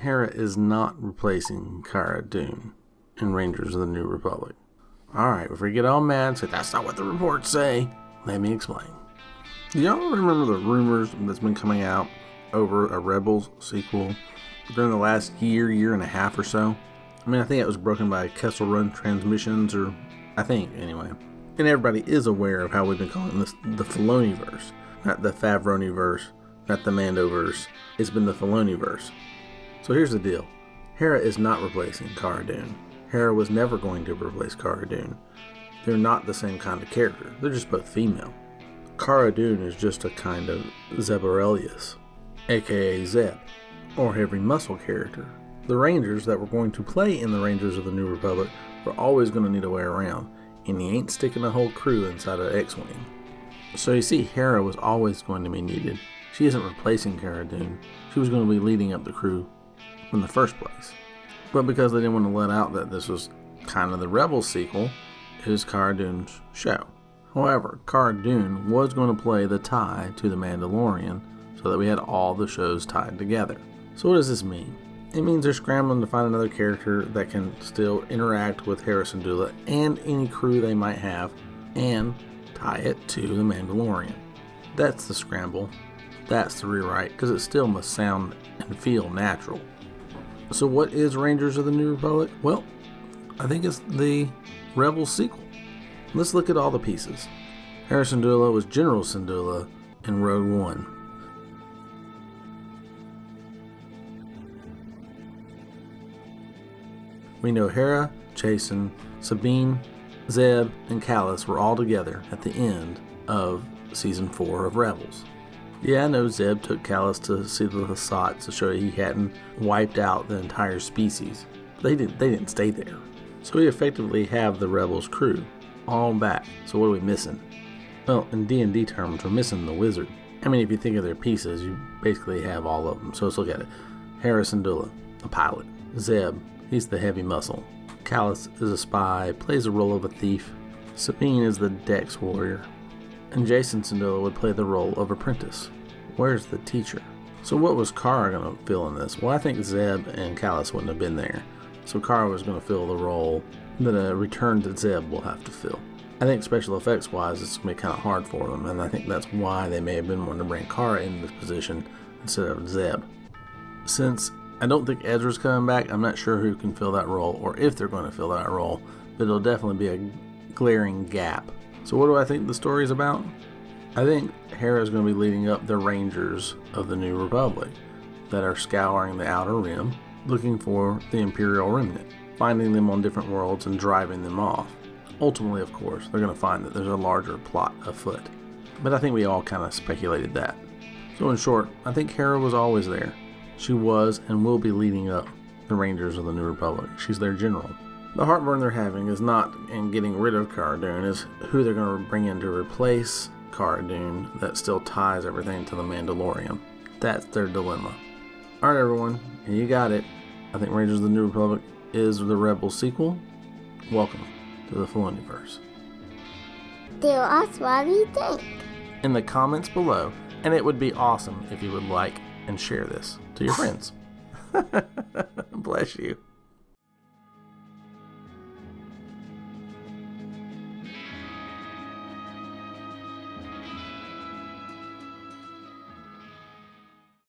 Hera is not replacing Cara Dune in Rangers of the New Republic. Alright, before you get all mad and say, that's not what the reports say, let me explain. Do y'all remember the rumors that's been coming out over a Rebels sequel during the last year and a half or so? I mean, I think it was broken by Kessel Run Transmissions, or I think, anyway. And everybody is aware of how we've been calling this the Filoniverse. Not the Favroniverse, not the Mandoverse. It's been the Filoniverse. So here's the deal. Hera is not replacing Cara Dune. Hera was never going to replace Cara Dune. They're not the same kind of character. They're just both female. Cara Dune is just a kind of Zeb Orrelius, aka Zeb, or heavy muscle character. The Rangers that were going to play in the Rangers of the New Republic were always going to need a way around, and he ain't sticking a whole crew inside an X-Wing. So you see, Hera was always going to be needed. She isn't replacing Cara Dune. She was going to be leading up the crew in the first place. But because they didn't want to let out that this was kind of the Rebels sequel, it is Cara Dune's show. However, Cara Dune was going to play the tie to The Mandalorian so that we had all the shows tied together. So what does this mean? It means they're scrambling to find another character that can still interact with Hera Syndulla and any crew they might have and tie it to The Mandalorian. That's the scramble. That's the rewrite, because it still must sound and feel natural. So what is Rangers of the New Republic? Well, I think it's the Rebels sequel. Let's look at all the pieces. Hera Syndulla was General Syndulla in Rogue One. We know Hera, Jacen, Sabine, Zeb, and Kallus were all together at the end of Season 4 of Rebels. Yeah, I know Zeb took Kallus to see the Lasat to show he hadn't wiped out the entire species. They didn't stay there. So we effectively have the Rebels crew all back. So what are we missing? Well, in D&D terms, we're missing the wizard. I mean, if you think of their pieces, you basically have all of them. So let's look at it. Hera Syndulla, a pilot. Zeb, he's the heavy muscle. Kallus is a spy, plays the role of a thief. Sabine is the Dex warrior. And Jacen Syndulla would play the role of apprentice. Where's the teacher? So what was Cara going to fill in this? Well, I think Zeb and Kallus wouldn't have been there. So Cara was going to fill the role that a returned Zeb will have to fill. I think special effects wise, it's going to be kind of hard for them. And I think that's why they may have been wanting to bring Cara in this position instead of Zeb. Since I don't think Ezra's coming back, I'm not sure who can fill that role or if they're going to fill that role. But it'll definitely be a glaring gap. So what do I think the story's about? I think Hera's going to be leading up the Rangers of the New Republic that are scouring the Outer Rim, looking for the Imperial Remnant, finding them on different worlds and driving them off. Ultimately, of course, they're going to find that there's a larger plot afoot. But I think we all kind of speculated that. So in short, I think Hera was always there. She was and will be leading up the Rangers of the New Republic. She's their general. The heartburn they're having is not in getting rid of Cara Dune, is who they're going to bring in to replace Cara Dune that still ties everything to the Mandalorian. That's their dilemma. Alright everyone, you got it. I think Rangers of the New Republic is the Rebels sequel. Welcome to the Filoniverse. Tell us what you think in the comments below, and it would be awesome if you would like and share this to your friends. Bless you.